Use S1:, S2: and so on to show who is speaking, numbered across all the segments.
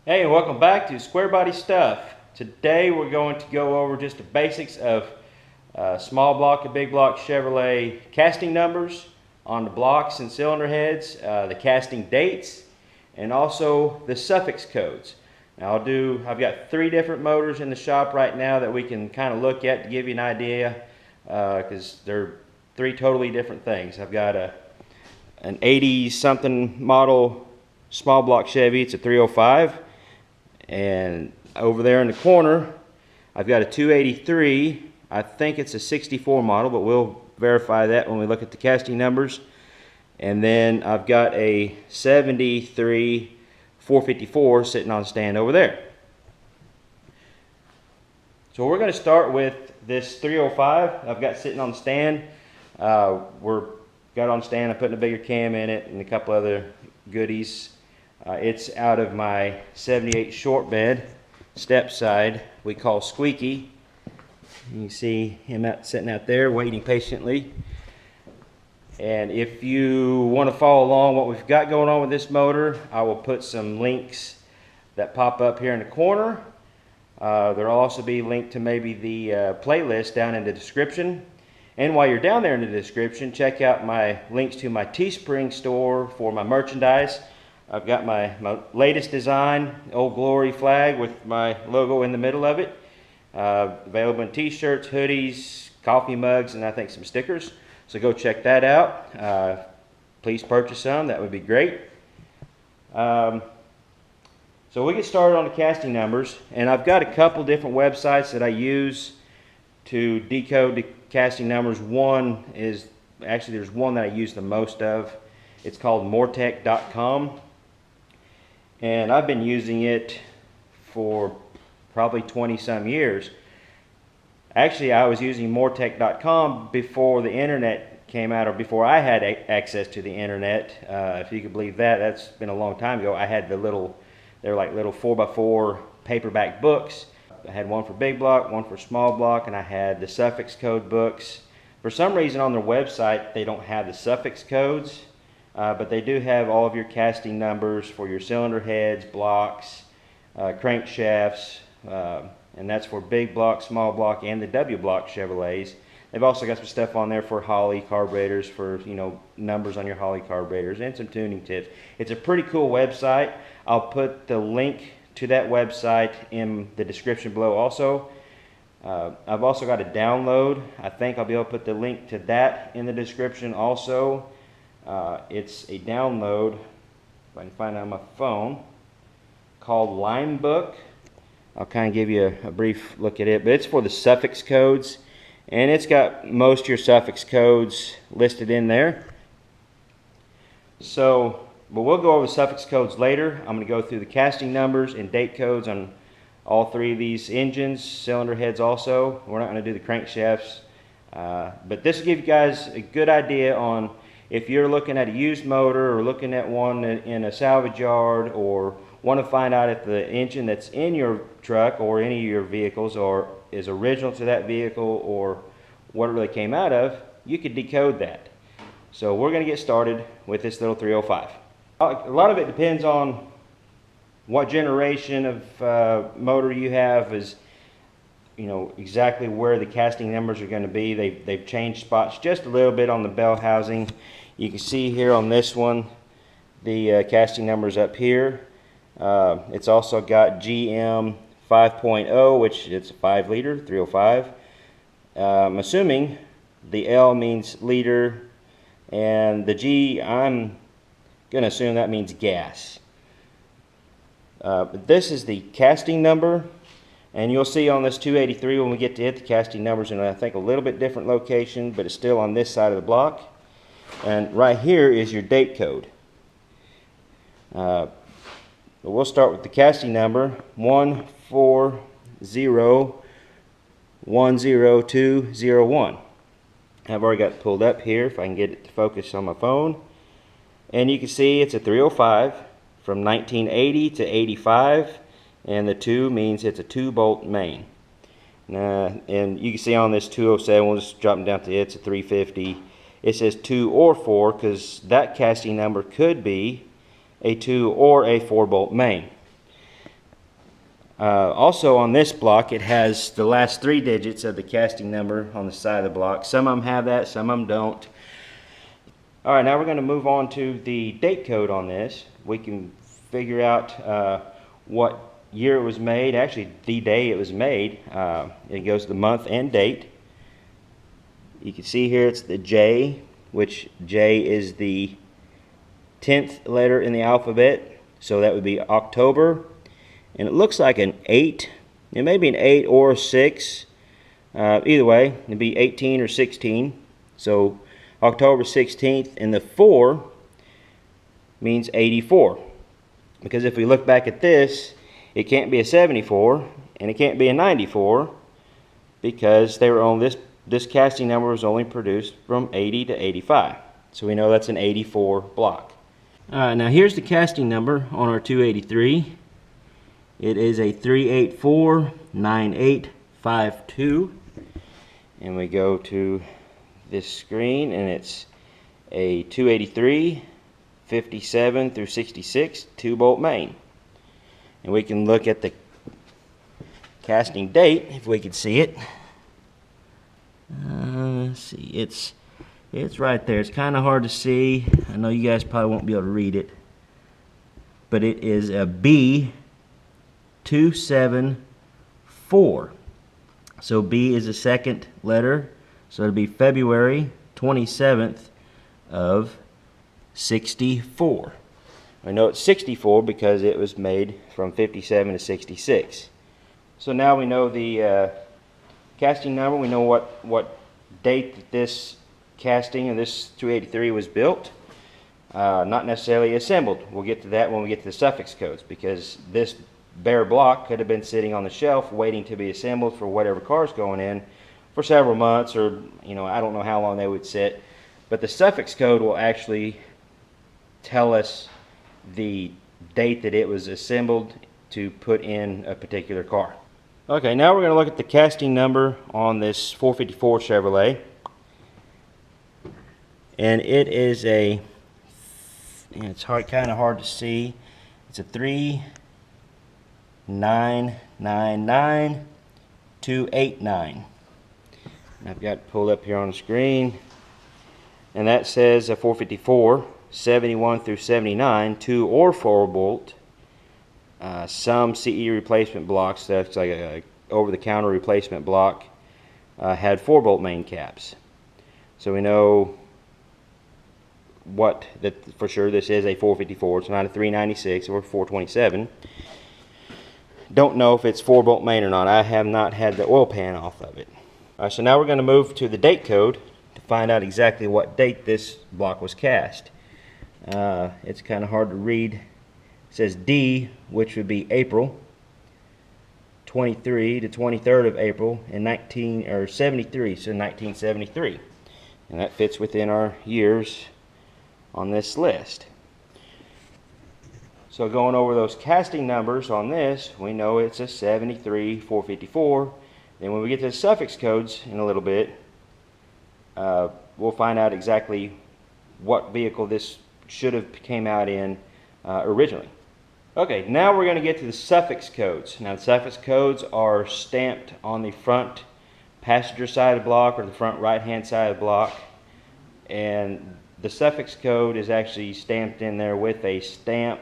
S1: Hey, and welcome back to Squarebody Stuff. Today we're going to go over just the basics of small block and big block Chevrolet casting numbers on the blocks and cylinder heads, the casting dates, and also the suffix codes. Now I've got 3 different motors in the shop right now that we can kind of look at to give you an idea, because they're 3 totally different things. I've got an 80 something model small block Chevy. It's a 305. And over there in the corner, I've got a 283. I think it's a 64 model, but we'll verify that when we look at the casting numbers. And then I've got a 73 454 sitting on a stand over there. So we're going to start with this 305 I've got sitting on the stand. Got on the stand, I'm putting a bigger cam in it and a couple other goodies. It's out of my 78 short bed step side we call Squeaky. You can see him sitting out there waiting patiently. And if you want to follow along what we've got going on with this motor, I will put some links that pop up here in the corner. There will also be linked to maybe the playlist down in the description. And while you're down there in the description, check out my links to my Teespring store for my merchandise. I've got my latest design, Old Glory flag with my logo in the middle of it. Available in t-shirts, hoodies, coffee mugs, and I think some stickers. So go check that out. Please purchase some, that would be great. So we get started on the casting numbers, and I've got a couple different websites that I use to decode the casting numbers. There's one that I use the most of. It's called moretech.com. And I've been using it for probably 20 some years. Actually, I was using moretech.com before the internet came out, or before I had access to the internet. If you could believe that, that's been a long time ago. I had they're like little 4x4 paperback books. I had one for big block, one for small block, and I had the suffix code books. For some reason on their website, they don't have the suffix codes. But they do have all of your casting numbers for your cylinder heads, blocks, crankshafts, and that's for big block, small block, and the W block Chevrolets. They've also got some stuff on there for Holley carburetors, for numbers on your Holley carburetors, and some tuning tips. It's a pretty cool website. I'll put the link to that website in the description below also. I've also got a download. I think I'll be able to put the link to that in the description also. It's a download, if I can find it on my phone, called Limebook. I'll kind of give you a brief look at it, but it's for the suffix codes, and it's got most of your suffix codes listed in there. But we'll go over the suffix codes later. I'm going to go through the casting numbers and date codes on all 3 of these engines, cylinder heads also. We're not going to do the crankshafts, but this will give you guys a good idea on if you're looking at a used motor or looking at one in a salvage yard, or want to find out if the engine that's in your truck or any of your vehicles is original to that vehicle or what it really came out of, you could decode that. So we're going to get started with this little 305. A lot of it depends on what generation of motor you have, is exactly where the casting numbers are going to be. They've changed spots just a little bit on the bell housing. You can see here on this one the casting numbers up here. It's also got GM 5.0, which it's a 5 liter 305. I'm assuming the L means liter, and the G, I'm going to assume that means gas. But this is the casting number, and you'll see on this 283 when we get to it, the casting numbers in, I think, a little bit different location, but it's still on this side of the block. And right here is your date code. But we'll start with the casting number 140-10201. I've already got it pulled up here if I can get it to focus on my phone. And you can see it's a 305 from 1980 to 85, and the 2 means it's a 2-bolt main. And you can see on this 207, we'll just drop them down to it's a 350. It says 2 or 4 because that casting number could be a 2 or a 4 bolt main. Also on this block, it has the last 3 digits of the casting number on the side of the block. Some of them have that, some of them don't. All right, now we're going to move on to the date code on this. We can figure out what year it was made, actually the day it was made. It goes to the month and date. You can see here it's the J, which J is the 10th letter in the alphabet, so that would be October. And it looks like an 8. It may be an 8 or a 6. Either way, it'd be 18 or 16. So October 16th, and the 4 means 84. Because if we look back at this, it can't be a 74 and it can't be a 94 because they were on this casting number was only produced from 80 to 85. So we know that's an 84 block. Now here's the casting number on our 283. It is a 3849852, and we go to this screen and it's a 283 57 through 66 2-bolt main. And we can look at the casting date if we can see it. Let's see, it's right there. It's kind of hard to see. I know you guys probably won't be able to read it, but it is a B274. So B is the second letter, so it'll be February 27th of 64. I know it's 64 because it was made from 57 to 66. So now we know the casting number. We know what date that this casting of this 283 was built. Not necessarily assembled. We'll get to that when we get to the suffix codes, because this bare block could have been sitting on the shelf waiting to be assembled for whatever car's going in for several months, or I don't know how long they would sit. But the suffix code will actually tell us the date that it was assembled to put in a particular car. Okay, now we're going to look at the casting number on this 454 Chevrolet. And it is it's kind of hard to see. It's a 3999289. I've got it pulled up here on the screen, and that says a 454 71 through 79 2 or 4 bolt. Some CE replacement blocks, that's like a over-the-counter replacement block, had 4 bolt main caps. So we know that for sure this is a 454. It's not a 396 or 427. Don't know if it's 4 bolt main or not. I have not had the oil pan off of it. So now we're going to move to the date code to find out exactly what date this block was cast. It's kind of hard to read. It says D, which would be April 23 to 23rd of April in 73, so 1973. And that fits within our years on this list. So going over those casting numbers on this, we know it's a 73 454. Then when we get to the suffix codes in a little bit, we'll find out exactly what vehicle this should have came out in originally. Okay, now we're going to get to the suffix codes. Now the suffix codes are stamped on the front passenger side of the block or the front right hand side of the block, and the suffix code is actually stamped in there with a stamp.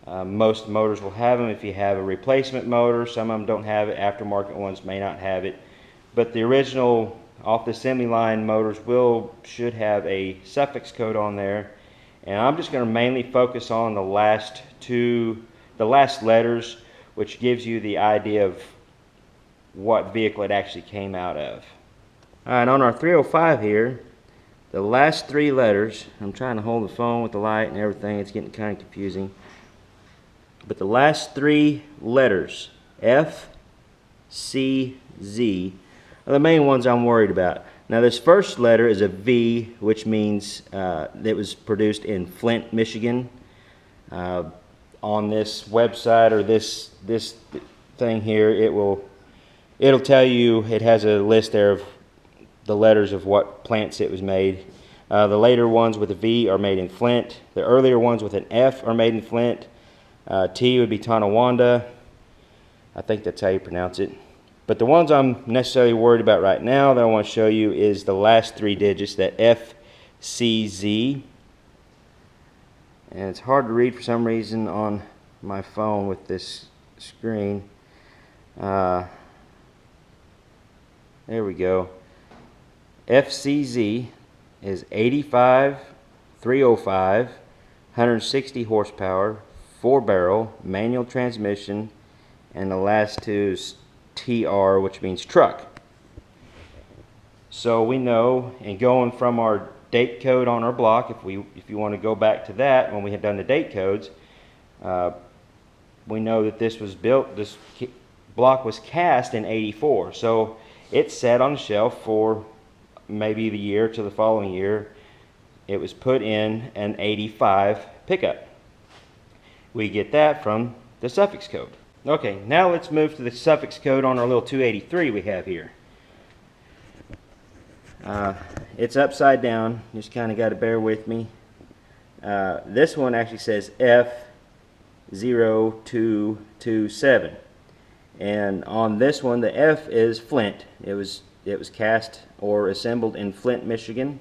S1: Most motors will have them if you have a replacement motor. Some of them don't have it. Aftermarket ones may not have it. But the original off the assembly line motors should have a suffix code on there. And I'm just going to mainly focus on the last letters, which gives you the idea of what vehicle it actually came out of. Alright, on our 305 here, the last 3 letters, I'm trying to hold the phone with the light and everything, it's getting kind of confusing. But the last 3 letters, F, C, Z, are the main ones I'm worried about. Now this first letter is a V, which means it was produced in Flint, Michigan. On this website or this thing here, it'll tell you, it has a list there of the letters of what plants it was made. The later ones with a V are made in Flint. The earlier ones with an F are made in Flint. T would be Tonawanda. I think that's how you pronounce it. But the ones I'm necessarily worried about right now that I want to show you is the last 3 digits, that FCZ. And it's hard to read for some reason on my phone with this screen. There we go. FCZ is 85-305, 160 horsepower, 4-barrel, manual transmission, and the last 2 is TR, which means truck. So we know, and going from our date code on our block, if you want to go back to that when we had done the date codes, we know that this was built, this block was cast in 84. So it sat on the shelf for maybe the year to the following year. It was put in an 85 pickup. We get that from the suffix code. Okay, now let's move to the suffix code on our little 283 we have here. It's upside down, just kind of got to bear with me. This one actually says F0227, and on this one the F is Flint. It was cast or assembled in Flint, Michigan.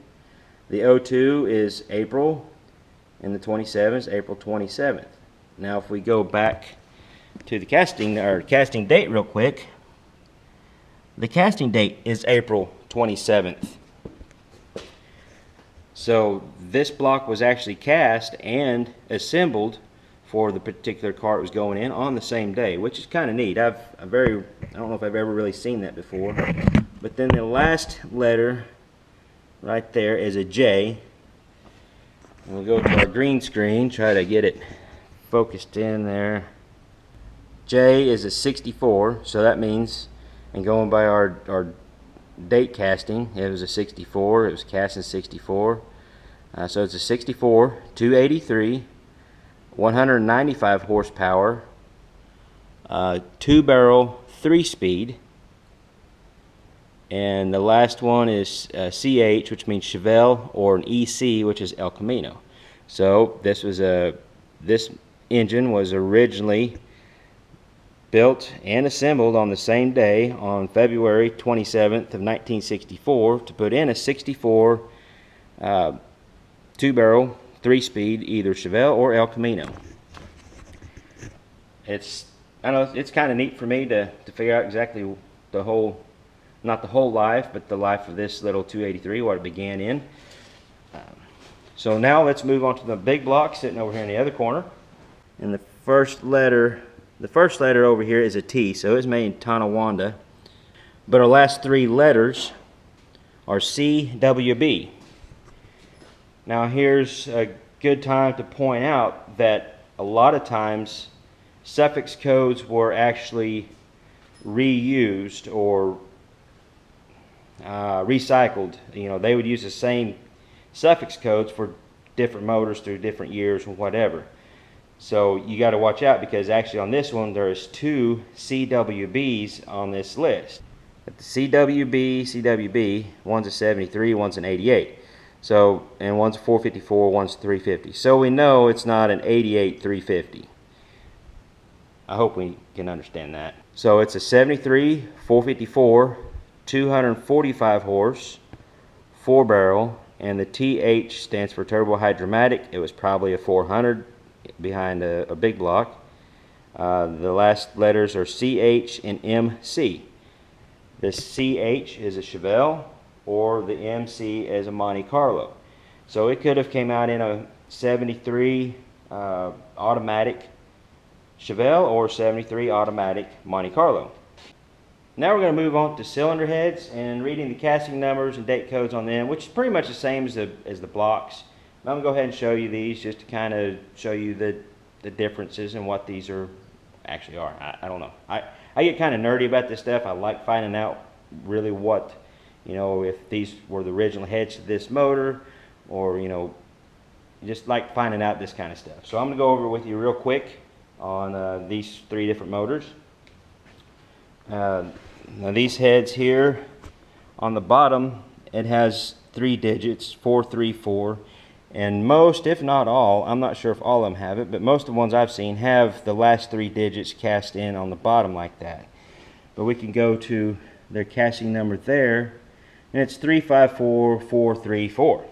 S1: The 02 is April, and the 27 is April 27th. Now if we go back to the casting date real quick, the casting date is April 27th. So this block was actually cast and assembled for the particular car it was going in on the same day, which is kind of neat. I don't know if I've ever really seen that before. But then the last letter right there is a J. We'll go to our green screen, try to get it focused in there. J is a 64, so that means, and going by our date casting, it was a 64, it was cast in 64. So it's a 64, 283, 195 horsepower, 2-barrel, 3-speed, and the last one is CH, which means Chevelle, or an EC, which is El Camino. So this engine was originally built and assembled on the same day, on February 27th of 1964, to put in a 64 2-barrel, 3-speed, either Chevelle or El Camino. I know it's kind of neat for me to figure out exactly the whole, not the whole life, but the life of this little 283, what it began in. So now let's move on to the big block sitting over here in the other corner. And the first letter over here is a T, so it's made in Tonawanda. But our last 3 letters are CWB. Now here's a good time to point out that a lot of times suffix codes were actually reused or recycled. You know, they would use the same suffix codes for different motors through different years or whatever. So you got to watch out, because actually on this one there's 2 CWBs on this list. But the CWB, one's a 73, one's an 88. So, and one's a 454, one's a 350. So we know it's not an 88 350. I hope we can understand that. So it's a 73, 454, 245 horse, 4-barrel, and the TH stands for turbo hydromatic. It was probably a 400 behind a big block. The last letters are CH and MC. The CH is a Chevelle, or the MC is a Monte Carlo. So it could have came out in a 73 automatic Chevelle or 73 automatic Monte Carlo. Now we're going to move on to cylinder heads and reading the casting numbers and date codes on them, which is pretty much the same as the blocks. I'm going to go ahead and show you these just to kind of show you the differences and what these actually are. I don't know. I get kind of nerdy about this stuff. I like finding out really what, you know, if these were the original heads to this motor, or, you know, just like finding out this kind of stuff. So I'm going to go over with you real quick on these 3 different motors. Now these heads here on the bottom, it has 3 digits, 434, And most, if not all, I'm not sure if all of them have it, but most of the ones I've seen have the last 3 digits cast in on the bottom like that. But we can go to their casting number there, and it's 354434.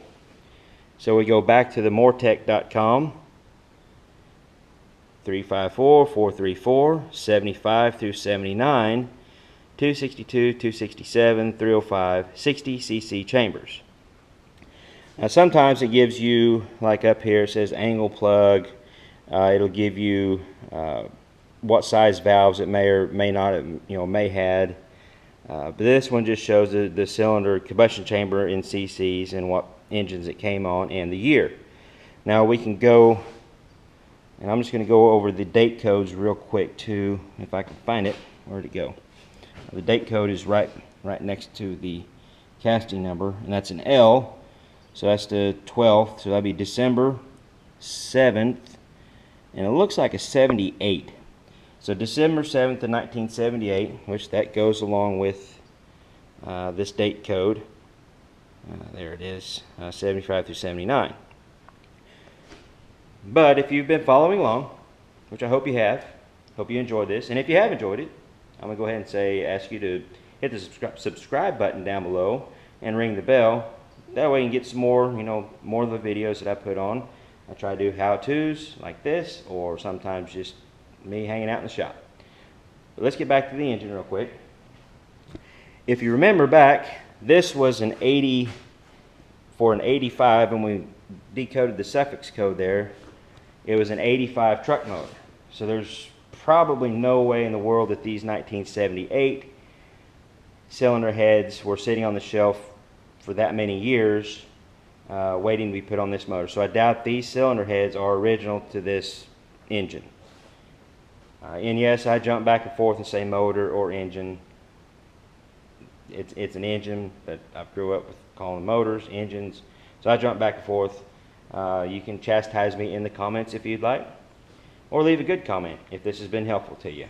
S1: So we go back to the moretech.com, 354434, 75 through 79, 262, 267, 305, 60 cc chambers. Now sometimes it gives you, like up here it says angle plug, it'll give you what size valves it may or may not, may had. But this one just shows the cylinder combustion chamber in cc's and what engines it came on and the year. Now we can go, and I'm just going to go over the date codes real quick too, if I can find it. Where'd it go? The date code is right next to the casting number, and that's an L, so that's the 12th, so that'd be December 7th, and it looks like a 78. So December 7th of 1978, which that goes along with this date code. There it is, 75 through 79. But if you've been following along, which I hope you have, hope you enjoyed this, and if you have enjoyed it, I'm going to go ahead and ask you to hit the subscribe button down below and ring the bell. That way you can get some more, more of the videos that I put on. I try to do how-tos like this, or sometimes just me hanging out in the shop. But let's get back to the engine real quick. If you remember back, this was an 80 for an 85, and we decoded the suffix code there. It was an 85 truck motor. So there's probably no way in the world that these 1978 cylinder heads were sitting on the shelf for that many years waiting to be put on this motor. So I doubt these cylinder heads are original to this engine. And yes, I jump back and forth and say motor or engine. It's an engine, but I grew up with calling motors engines, so I jump back and forth. You can chastise me in the comments if you'd like, or leave a good comment if this has been helpful to you.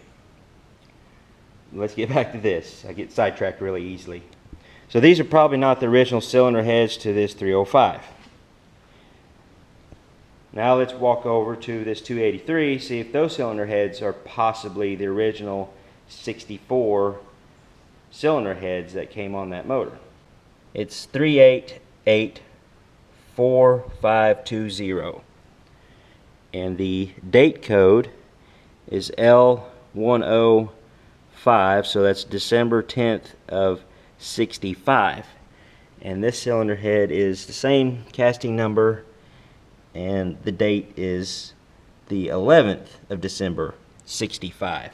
S1: Let's get back to this. I get sidetracked really easily. So these are probably not the original cylinder heads to this 305. Now let's walk over to this 283, see if those cylinder heads are possibly the original 64 cylinder heads that came on that motor. It's 3884520, and the date code is L105, so that's December 10th of 65, and this cylinder head is the same casting number, and the date is the 11th of December 65.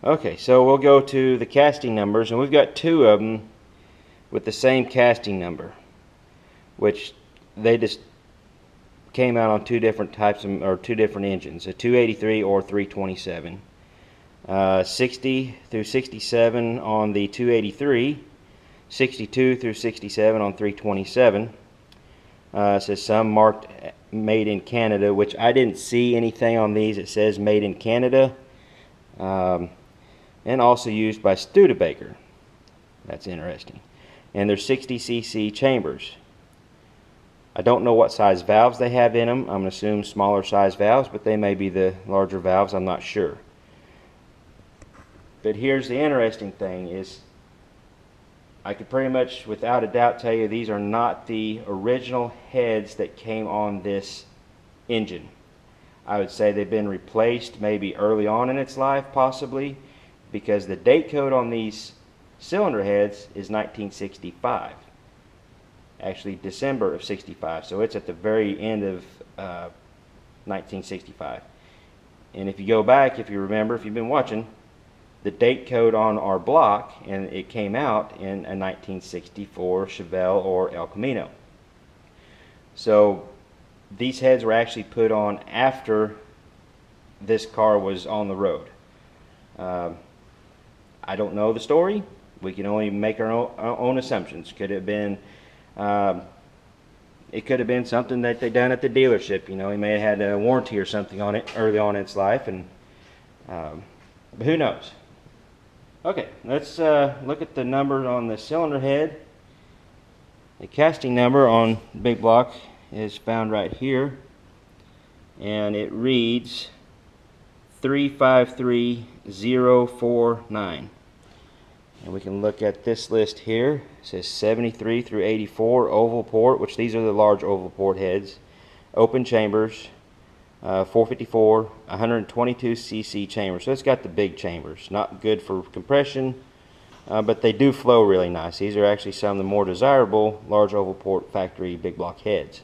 S1: Okay, so we'll go to the casting numbers, and we've got 2 of them with the same casting number, which they just came out on 2 different types of, or 2 different engines, a 283 or 327. 60 through 67 on the 283, 62 through 67 on 327. It says some marked made in Canada, which I didn't see anything on these. It says made in Canada, and also used by Studebaker. That's interesting. And they're 60 cc chambers. I don't know what size valves they have in them. I'm going to assume smaller size valves, but they may be the larger valves. I'm not sure. But here's the interesting thing is, I could pretty much without a doubt tell you these are not the original heads that came on this engine. I would say they've been replaced maybe early on in its life, possibly, because the date code on these cylinder heads is 1965. Actually December of 65, so it's at the very end of 1965. And if you go back, if you remember, if you've been watching, the date code on our block, and it came out in a 1964 Chevelle or El Camino. So these heads were actually put on after this car was on the road. I don't know the story. We can only make our own assumptions. Could have been, it could have been something that they done at the dealership. He may have had a warranty or something on it early on in its life, and but who knows? Okay, let's look at the number on the cylinder head. The casting number on big block is found right here, and it reads 353049. And we can look at this list here. It says 73 through 84 oval port, which these are the large oval port heads. Open chambers, 454, 122 cc chambers. So it's got the big chambers. Not good for compression, but they do flow really nice. These are actually some of the more desirable large oval port factory big block heads.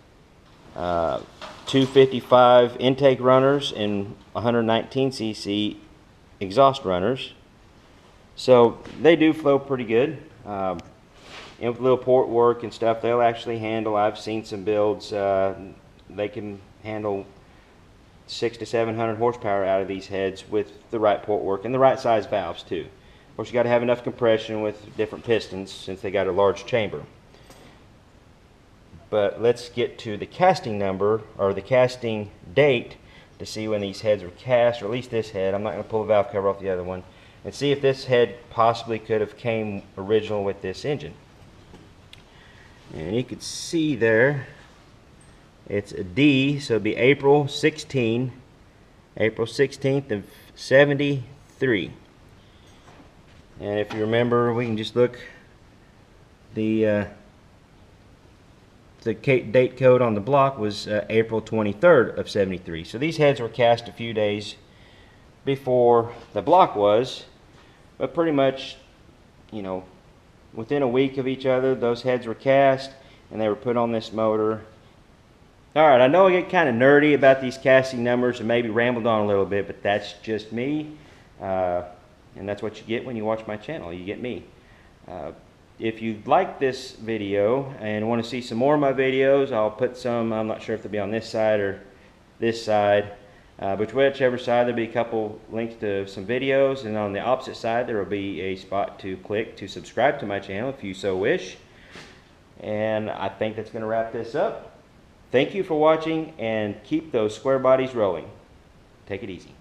S1: 255 intake runners and 119 cc exhaust runners. So they do flow pretty good. And with little port work and stuff, they'll actually handle, I've seen some builds, they can handle 600 to 700 horsepower out of these heads with the right port work and the right size valves too. Of course, you got to have enough compression with different pistons since they got a large chamber. But let's get to the casting number, or the casting date, to see when these heads were cast, or at least this head. I'm not going to pull the valve cover off the other one, and see if this head possibly could have came original with this engine. And you can see there, it's a D, so it'd be April 16th of 73. And if you remember, we can just look, the date code on the block was April 23rd of 73. So these heads were cast a few days before the block was, but pretty much, you know, within a week of each other, those heads were cast and they were put on this motor. Alright, I know I get kind of nerdy about these casting numbers and maybe rambled on a little bit, but that's just me. And that's what you get when you watch my channel. You get me. If you like this video and want to see some more of my videos, I'll put some, I'm not sure if they'll be on this side or this side, but whichever side, there'll be a couple links to some videos, and on the opposite side there will be a spot to click to subscribe to my channel if you so wish. And I think that's going to wrap this up. Thank you for watching, and keep those square bodies rolling. Take it easy.